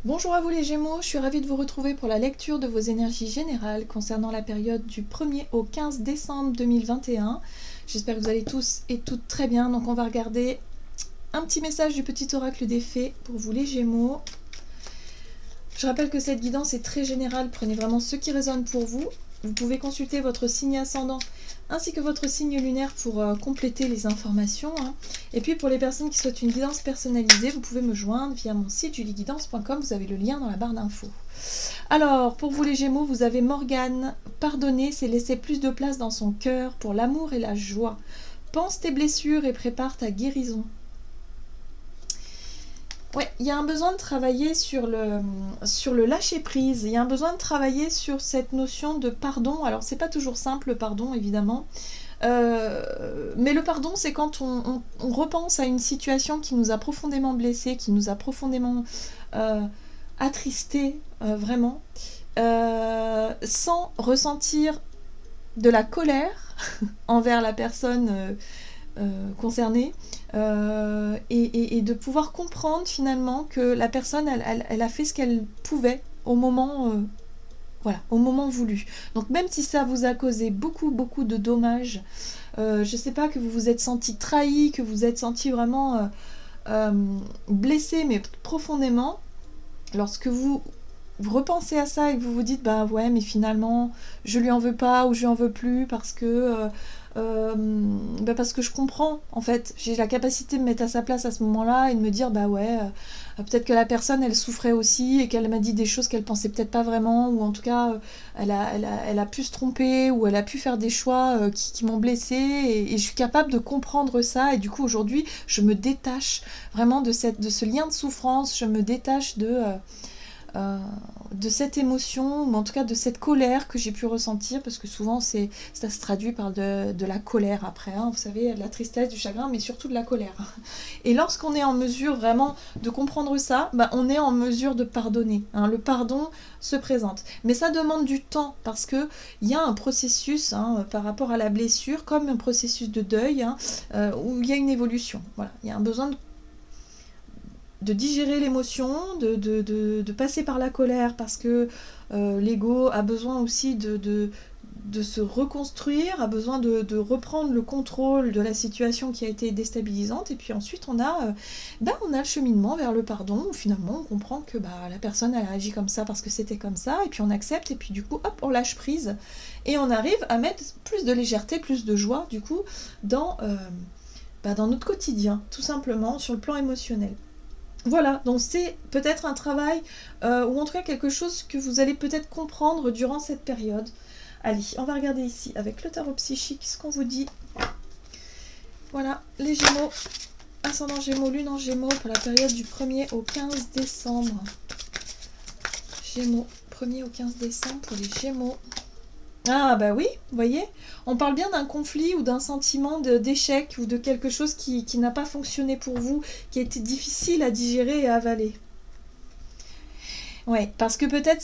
Bonjour à vous les Gémeaux, je suis ravie de vous retrouver pour la lecture de vos énergies générales concernant la période du 1er au 15 décembre 2021. J'espère que vous allez tous et toutes très bien, donc on va regarder un petit message du petit oracle des fées pour vous les Gémeaux. Je rappelle que cette guidance est très générale, prenez vraiment ce qui résonne pour vous. Vous pouvez consulter votre signe ascendant ainsi que votre signe lunaire pour compléter les informations. Et puis pour les personnes qui souhaitent une guidance personnalisée, vous pouvez me joindre via mon site julieguidance.com, vous avez le lien dans la barre d'infos. Alors, pour vous les Gémeaux, vous avez Morgane. Pardonner, c'est laisser plus de place dans son cœur pour l'amour et la joie. Pense tes blessures et prépare ta guérison. Ouais, il y a un besoin de travailler sur le lâcher-prise. Il y a un besoin de travailler sur cette notion de pardon. Alors, c'est pas toujours simple, le pardon, évidemment. Mais le pardon, c'est quand on repense à une situation qui nous a profondément blessés, qui nous a profondément attristés, vraiment, sans ressentir de la colère envers la personne concernée, et de pouvoir comprendre finalement que la personne, elle a fait ce qu'elle pouvait au moment, voilà, au moment voulu. Donc même si ça vous a causé beaucoup de dommages, je sais pas, que vous vous êtes senti trahi, que vous êtes senti vraiment blessé, mais profondément, lorsque vous repensez à ça et que vous vous dites bah ouais mais finalement je lui en veux pas ou je lui en veux plus parce que je comprends, en fait j'ai la capacité de me mettre à sa place à ce moment-là et de me dire bah ouais, peut-être que la personne elle souffrait aussi et qu'elle m'a dit des choses qu'elle pensait peut-être pas vraiment, ou en tout cas elle a pu se tromper, ou elle a pu faire des choix qui m'ont blessée, et je suis capable de comprendre ça, et du coup aujourd'hui je me détache vraiment de ce lien de souffrance, je me détache de cette émotion, ou en tout cas de cette colère que j'ai pu ressentir, parce que souvent ça se traduit par de la colère après, vous savez, de la tristesse, du chagrin, mais surtout de la colère. Et lorsqu'on est en mesure vraiment de comprendre ça, on est en mesure de pardonner, le pardon se présente. Mais ça demande du temps, parce qu'il y a un processus par rapport à la blessure, comme un processus de deuil, où il y a une évolution. Voilà. Il y a un besoin de digérer l'émotion, de passer par la colère, parce que l'ego a besoin aussi de se reconstruire, a besoin de reprendre le contrôle de la situation qui a été déstabilisante, et puis ensuite on a le cheminement vers le pardon, où finalement on comprend que la personne elle a agi comme ça parce que c'était comme ça, et puis on accepte, et puis du coup hop on lâche prise, et on arrive à mettre plus de légèreté, plus de joie du coup dans notre quotidien, tout simplement sur le plan émotionnel. Voilà, donc c'est peut-être un travail, ou en tout cas quelque chose que vous allez peut-être comprendre durant cette période. Allez, on va regarder ici avec le tarot psychique ce qu'on vous dit. Voilà, les Gémeaux, ascendant Gémeaux, lune en Gémeaux pour la période du 1er au 15 décembre. Gémeaux, 1er au 15 décembre pour les Gémeaux. Ah bah oui, vous voyez, on parle bien d'un conflit ou d'un sentiment d'échec, ou de quelque chose qui n'a pas fonctionné pour vous, qui a été difficile à digérer et à avaler. Ouais, parce que peut-être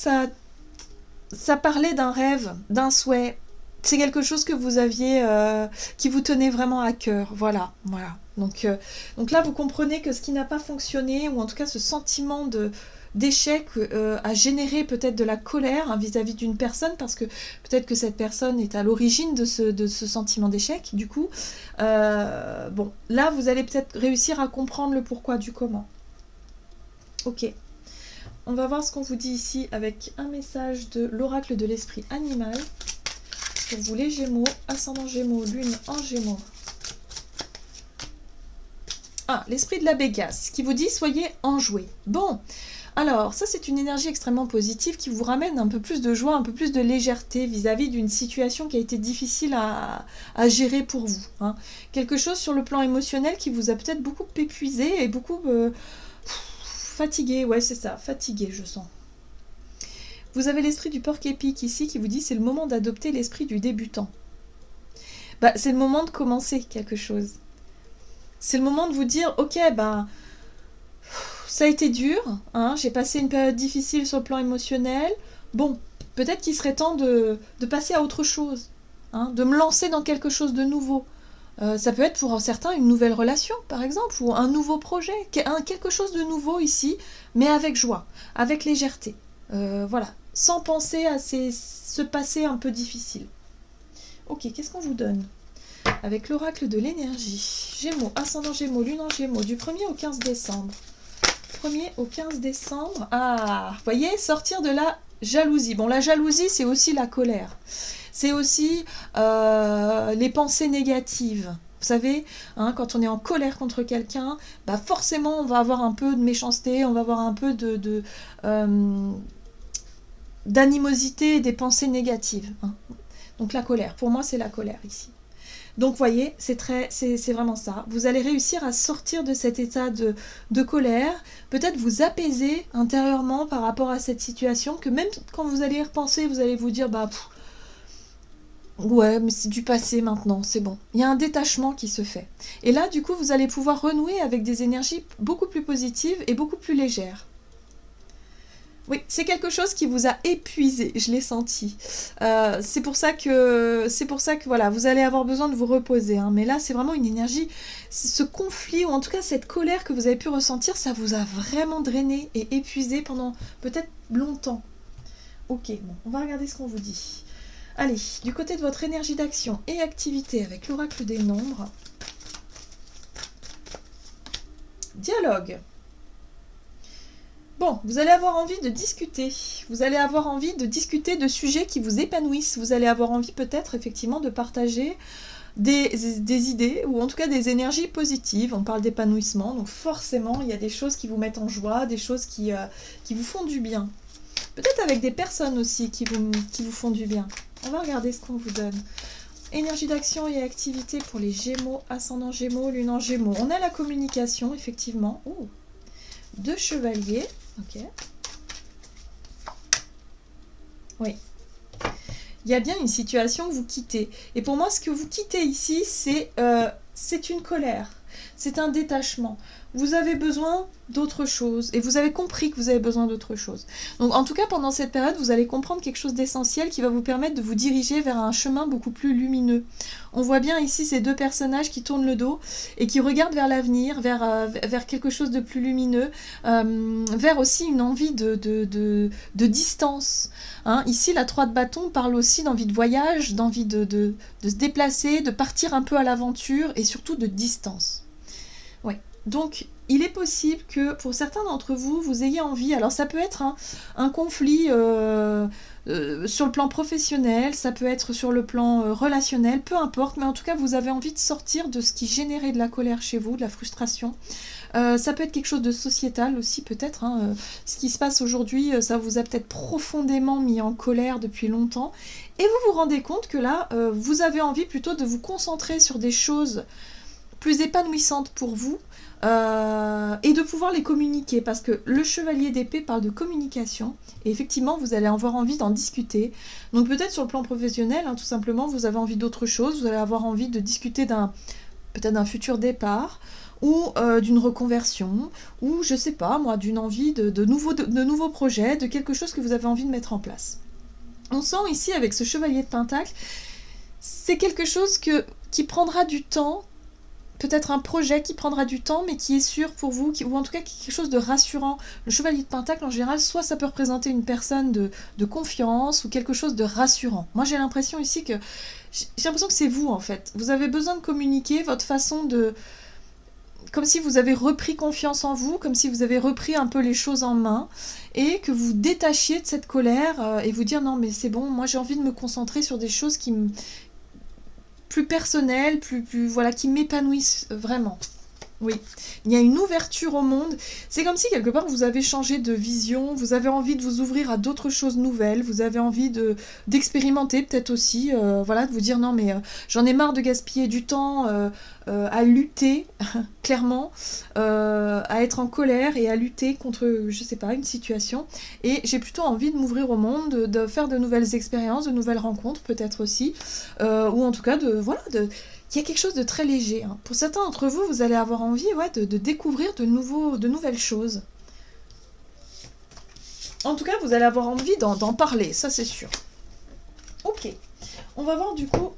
ça parlait d'un rêve, d'un souhait. C'est quelque chose que vous aviez, qui vous tenait vraiment à cœur. Voilà. Donc là, vous comprenez que ce qui n'a pas fonctionné, ou en tout cas ce sentiment d'échec, a généré peut-être de la colère vis-à-vis d'une personne, parce que peut-être que cette personne est à l'origine de ce sentiment d'échec. Du coup, là, vous allez peut-être réussir à comprendre le pourquoi du comment. Ok. On va voir ce qu'on vous dit ici avec un message de l'oracle de l'esprit animal pour vous les Gémeaux, ascendant Gémeaux, lune en Gémeaux. Ah, l'esprit de la Bégasse qui vous dit soyez enjoués. Bon, alors ça c'est une énergie extrêmement positive qui vous ramène un peu plus de joie, un peu plus de légèreté vis-à-vis d'une situation qui a été difficile à gérer pour vous. Quelque chose sur le plan émotionnel qui vous a peut-être beaucoup épuisé et beaucoup fatigué, ouais c'est ça, fatigué je sens. Vous avez l'esprit du porc-épic ici qui vous dit c'est le moment d'adopter l'esprit du débutant. C'est le moment de commencer quelque chose. C'est le moment de vous dire ok, ça a été dur, j'ai passé une période difficile sur le plan émotionnel. Bon, peut-être qu'il serait temps de passer à autre chose, de me lancer dans quelque chose de nouveau. Ça peut être pour certains une nouvelle relation, par exemple, ou un nouveau projet, quelque chose de nouveau ici, mais avec joie, avec légèreté. Voilà, sans penser à ce passé un peu difficile. Ok, qu'est-ce qu'on vous donne avec l'oracle de l'énergie? Gémeaux, ascendant Gémeaux, lune en Gémeaux, du 1er au 15 décembre. 1er au 15 décembre. Ah, vous voyez, sortir de la jalousie. Bon, la jalousie, c'est aussi la colère. C'est aussi les pensées négatives. Vous savez, hein, quand on est en colère contre quelqu'un, bah forcément, on va avoir un peu de méchanceté, on va avoir un peu d'animosité, des pensées négatives. Hein. Donc la colère, pour moi, c'est la colère ici. Donc, vous voyez, c'est vraiment ça. Vous allez réussir à sortir de cet état de colère, peut-être vous apaiser intérieurement par rapport à cette situation, que même quand vous allez y repenser, vous allez vous dire, bah, ouais, mais c'est du passé maintenant, c'est bon. Il y a un détachement qui se fait. Et là, du coup, vous allez pouvoir renouer avec des énergies beaucoup plus positives et beaucoup plus légères. Oui, c'est quelque chose qui vous a épuisé, je l'ai senti. C'est pour ça que voilà, vous allez avoir besoin de vous reposer. Hein. Mais là, c'est vraiment une énergie, ce conflit, ou en tout cas cette colère que vous avez pu ressentir, ça vous a vraiment drainé et épuisé pendant peut-être longtemps. Ok, bon, on va regarder ce qu'on vous dit. Allez, du côté de votre énergie d'action et activité avec l'oracle des nombres. Dialogue. Bon, vous allez avoir envie de discuter. Vous allez avoir envie de discuter de sujets qui vous épanouissent. Vous allez avoir envie peut-être effectivement de partager des idées ou en tout cas des énergies positives. On parle d'épanouissement, donc forcément il y a des choses qui vous mettent en joie, des choses qui vous font du bien. Peut-être avec des personnes aussi qui vous font du bien. On va regarder ce qu'on vous donne. Énergie d'action et activité pour les Gémeaux, ascendant Gémeaux, lune en Gémeaux. On a la communication, effectivement. Oh, 2 chevaliers. Ok. Oui. Il y a bien une situation que vous quittez. Et pour moi, ce que vous quittez ici, c'est une colère. C'est un détachement. Vous avez besoin d'autre chose. Et vous avez compris que vous avez besoin d'autre chose. Donc en tout cas, pendant cette période, vous allez comprendre quelque chose d'essentiel qui va vous permettre de vous diriger vers un chemin beaucoup plus lumineux. On voit bien ici ces 2 personnages qui tournent le dos et qui regardent vers l'avenir, vers quelque chose de plus lumineux, vers aussi une envie de distance. Hein, ici, la 3 de bâton parle aussi d'envie de voyage, d'envie de se déplacer, de partir un peu à l'aventure et surtout de distance. Oui. Donc, il est possible que pour certains d'entre vous, vous ayez envie, alors ça peut être un conflit sur le plan professionnel, ça peut être sur le plan relationnel, peu importe, mais en tout cas, vous avez envie de sortir de ce qui générait de la colère chez vous, de la frustration. Ça peut être quelque chose de sociétal aussi peut-être. Hein. Ce qui se passe aujourd'hui, ça vous a peut-être profondément mis en colère depuis longtemps. Et vous vous rendez compte que là, vous avez envie plutôt de vous concentrer sur des choses plus épanouissantes pour vous et de pouvoir les communiquer. Parce que le chevalier d'épée parle de communication. Et effectivement, vous allez avoir envie d'en discuter. Donc peut-être sur le plan professionnel, hein, tout simplement, vous avez envie d'autre chose. Vous allez avoir envie de discuter peut-être d'un futur départ ou d'une reconversion, ou je sais pas moi, d'une envie de nouveaux projets, de quelque chose que vous avez envie de mettre en place. On sent ici avec ce chevalier de Pentacle, c'est quelque chose qui prendra du temps, peut-être un projet qui prendra du temps, mais qui est sûr pour vous, ou en tout cas quelque chose de rassurant. Le chevalier de Pentacle, en général, soit ça peut représenter une personne de confiance, ou quelque chose de rassurant. Moi, j'ai l'impression ici que c'est vous, en fait. Vous avez besoin de communiquer votre façon de... Comme si vous avez repris confiance en vous, comme si vous avez repris un peu les choses en main, et que vous détachiez de cette colère, et vous dire non mais c'est bon, moi j'ai envie de me concentrer sur des choses plus personnelles, voilà, qui m'épanouissent vraiment. Oui, il y a une ouverture au monde. C'est comme si quelque part vous avez changé de vision, vous avez envie de vous ouvrir à d'autres choses nouvelles, vous avez envie d'expérimenter peut-être aussi, voilà, de vous dire non mais j'en ai marre de gaspiller du temps à lutter, clairement, à être en colère et à lutter contre, je sais pas, une situation. Et j'ai plutôt envie de m'ouvrir au monde, de faire de nouvelles expériences, de nouvelles rencontres peut-être aussi, ou en tout cas il y a quelque chose de très léger. Hein. Pour certains d'entre vous, vous allez avoir envie de découvrir de nouvelles choses. En tout cas, vous allez avoir envie d'en parler, ça c'est sûr. Ok, on va voir du coup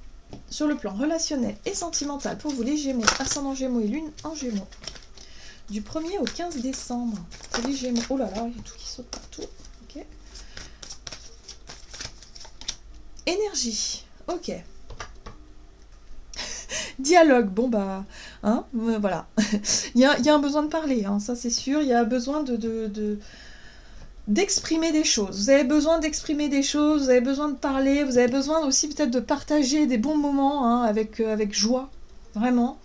sur le plan relationnel et sentimental pour vous les Gémeaux, ascendant Gémeaux et Lune en Gémeaux. Du 1er au 15 décembre, c'est les Gémeaux. Oh là là, il y a tout qui saute partout. Ok. Énergie. Ok. Dialogue. Bon bah, hein, voilà. il y a un besoin de parler, hein, ça c'est sûr. Il y a besoin d'exprimer des choses. Vous avez besoin d'exprimer des choses, vous avez besoin de parler, vous avez besoin aussi peut-être de partager des bons moments, hein, avec joie, vraiment.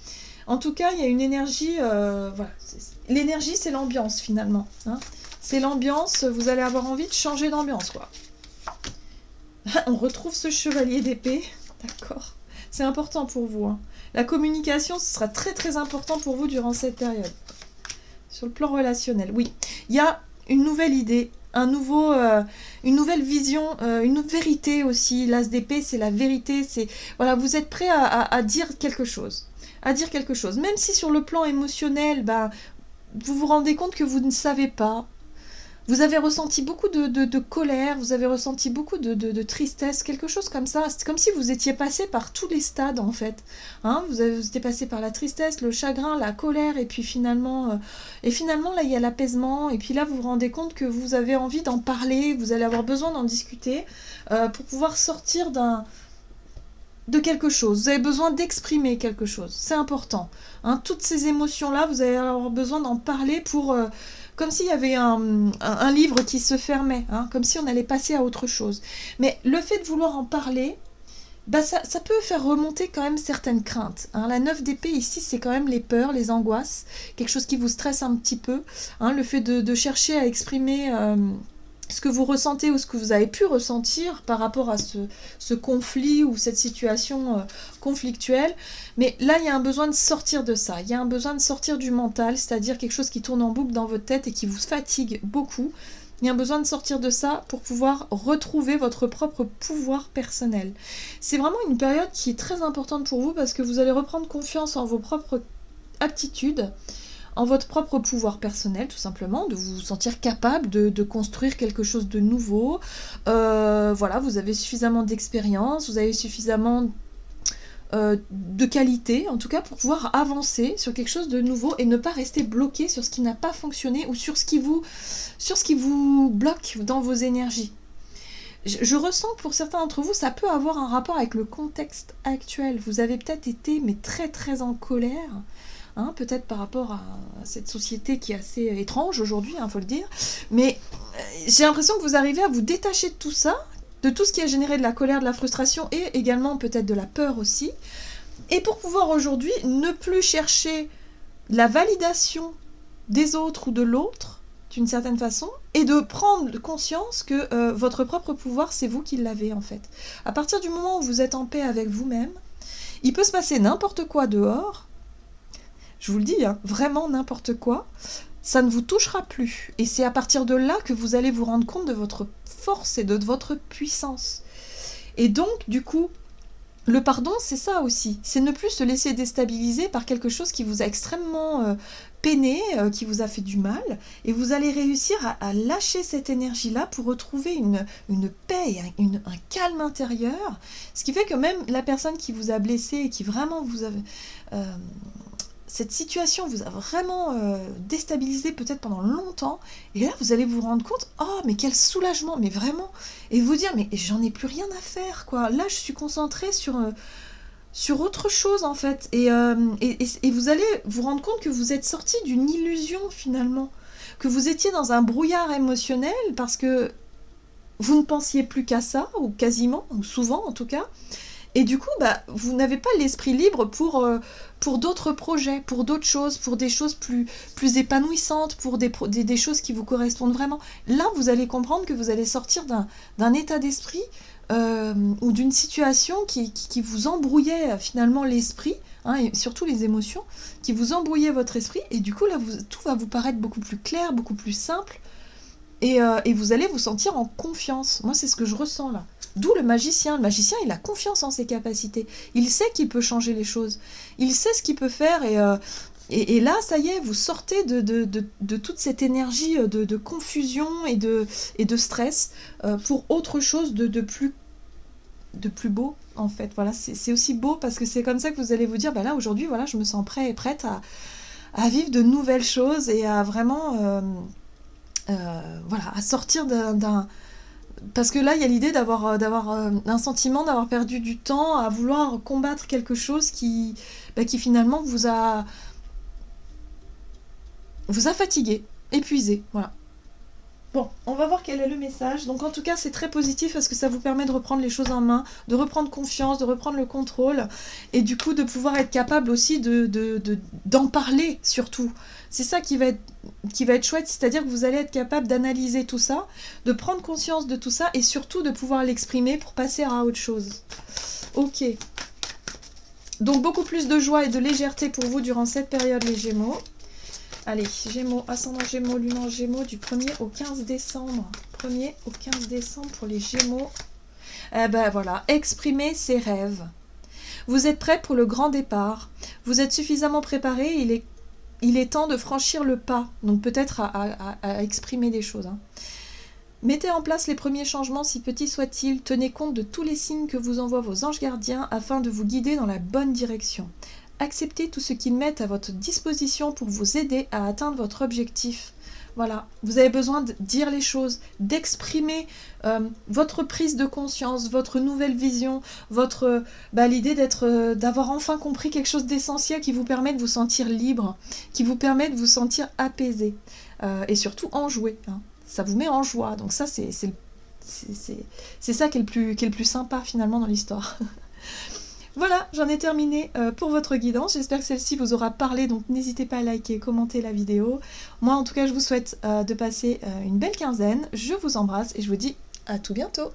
En tout cas, il y a une énergie, voilà. L'énergie, c'est l'ambiance finalement, hein. C'est l'ambiance, vous allez avoir envie de changer d'ambiance, quoi. On retrouve ce chevalier d'épée, d'accord. C'est important pour vous, hein. La communication, ce sera très très important pour vous durant cette période. Sur le plan relationnel, oui. Il y a une nouvelle idée, une nouvelle vision, une vérité aussi. L'as d'épée, c'est la vérité. C'est voilà, vous êtes prêt à dire quelque chose. À dire quelque chose. Même si sur le plan émotionnel, ben, vous vous rendez compte que vous ne savez pas. Vous avez ressenti beaucoup de colère, vous avez ressenti beaucoup de tristesse, quelque chose comme ça. C'est comme si vous étiez passé par tous les stades, en fait. Hein, vous étiez passé par la tristesse, le chagrin, la colère, et puis finalement, là, il y a l'apaisement. Et puis là, vous vous rendez compte que vous avez envie d'en parler, vous allez avoir besoin d'en discuter pour pouvoir sortir de quelque chose. Vous avez besoin d'exprimer quelque chose. C'est important. Hein, toutes ces émotions-là, vous allez avoir besoin d'en parler pour... comme s'il y avait un livre qui se fermait, hein, comme si on allait passer à autre chose. Mais le fait de vouloir en parler, bah ça peut faire remonter quand même certaines craintes. Hein. La 9 d'épée ici, c'est quand même les peurs, les angoisses, quelque chose qui vous stresse un petit peu. Hein, le fait de chercher à exprimer ce que vous ressentez ou ce que vous avez pu ressentir par rapport à ce conflit ou cette situation conflictuelle. Mais là, il y a un besoin de sortir de ça. Il y a un besoin de sortir du mental, c'est-à-dire quelque chose qui tourne en boucle dans votre tête et qui vous fatigue beaucoup. Il y a un besoin de sortir de ça pour pouvoir retrouver votre propre pouvoir personnel. C'est vraiment une période qui est très importante pour vous parce que vous allez reprendre confiance en vos propres aptitudes, en votre propre pouvoir personnel, tout simplement, de vous sentir capable de construire quelque chose de nouveau. Voilà, vous avez suffisamment d'expérience, vous avez suffisamment de qualité, en tout cas, pour pouvoir avancer sur quelque chose de nouveau et ne pas rester bloqué sur ce qui n'a pas fonctionné ou sur ce qui vous bloque dans vos énergies. Je ressens que pour certains d'entre vous, ça peut avoir un rapport avec le contexte actuel. Vous avez peut-être été mais très très en colère, hein, peut-être par rapport à cette société qui est assez étrange aujourd'hui, faut le dire. Mais j'ai l'impression que vous arrivez à vous détacher de tout ça, de tout ce qui a généré de la colère, de la frustration et également peut-être de la peur aussi. Et pour pouvoir aujourd'hui ne plus chercher la validation des autres ou de l'autre, d'une certaine façon, et de prendre conscience que votre propre pouvoir, c'est vous qui l'avez en fait. À partir du moment où vous êtes en paix avec vous-même, il peut se passer n'importe quoi dehors, je vous le dis, hein, vraiment n'importe quoi, ça ne vous touchera plus. Et c'est à partir de là que vous allez vous rendre compte de votre force et de votre puissance. Et donc, du coup, le pardon, c'est ça aussi. C'est ne plus se laisser déstabiliser par quelque chose qui vous a extrêmement peiné, qui vous a fait du mal. Et vous allez réussir à lâcher cette énergie-là pour retrouver une paix, un calme intérieur. Ce qui fait que même la personne qui vous a blessé et qui vraiment vous a... cette situation vous a vraiment déstabilisé peut-être pendant longtemps, et là vous allez vous rendre compte, oh mais quel soulagement, mais vraiment, et vous dire mais j'en ai plus rien à faire quoi, là je suis concentrée sur autre chose en fait, et vous allez vous rendre compte que vous êtes sorti d'une illusion finalement, que vous étiez dans un brouillard émotionnel parce que vous ne pensiez plus qu'à ça, ou quasiment, ou souvent en tout cas. Et du coup, bah, vous n'avez pas l'esprit libre pour d'autres projets, pour d'autres choses, pour des choses plus épanouissantes, pour des choses qui vous correspondent vraiment. Là, vous allez comprendre que vous allez sortir d'un état d'esprit ou d'une situation qui vous embrouillait finalement l'esprit, hein, et surtout les émotions, qui vous embrouillait votre esprit. Et du coup, là, tout va vous paraître beaucoup plus clair, beaucoup plus simple. Et vous allez vous sentir en confiance. Moi, c'est ce que je ressens là. D'où le magicien. Le magicien, il a confiance en ses capacités. Il sait qu'il peut changer les choses. Il sait ce qu'il peut faire. Et là, ça y est, vous sortez de toute cette énergie de confusion et de stress pour autre chose de plus de plus beau, en fait. Voilà, c'est aussi beau parce que c'est comme ça que vous allez vous dire, bah là, aujourd'hui, voilà, je me sens prêt et prête à vivre de nouvelles choses et à vraiment, voilà, à sortir d'un... Parce que là, il y a l'idée d'avoir un sentiment d'avoir perdu du temps à vouloir combattre quelque chose qui finalement vous a fatigué, épuisé, voilà. Bon, on va voir quel est le message. Donc en tout cas, c'est très positif parce que ça vous permet de reprendre les choses en main, de reprendre confiance, de reprendre le contrôle et du coup de pouvoir être capable aussi d'en parler surtout. C'est ça qui va être chouette, c'est-à-dire que vous allez être capable d'analyser tout ça, de prendre conscience de tout ça et surtout de pouvoir l'exprimer pour passer à autre chose. Ok. Donc beaucoup plus de joie et de légèreté pour vous durant cette période, les Gémeaux. Allez, Gémeaux, ascendant Gémeaux, lune en Gémeaux, du 1er au 15 décembre. 1er au 15 décembre pour les Gémeaux. Eh ben voilà, exprimer ses rêves. Vous êtes prêts pour le grand départ. Vous êtes suffisamment préparés, il est temps de franchir le pas. Donc peut-être à exprimer des choses. Hein. Mettez en place les premiers changements, si petits soient-ils. Tenez compte de tous les signes que vous envoient vos anges gardiens afin de vous guider dans la bonne direction. Acceptez tout ce qu'ils mettent à votre disposition pour vous aider à atteindre votre objectif. Voilà, vous avez besoin de dire les choses, d'exprimer votre prise de conscience, votre nouvelle vision, l'idée d'avoir enfin compris quelque chose d'essentiel qui vous permet de vous sentir libre, qui vous permet de vous sentir apaisé et surtout enjoué. Hein. Ça vous met en joie, donc ça c'est ça qui est le plus sympa finalement dans l'histoire. Voilà, j'en ai terminé pour votre guidance. J'espère que celle-ci vous aura parlé, donc n'hésitez pas à liker, commenter la vidéo. Moi, en tout cas, je vous souhaite de passer une belle quinzaine. Je vous embrasse et je vous dis à tout bientôt.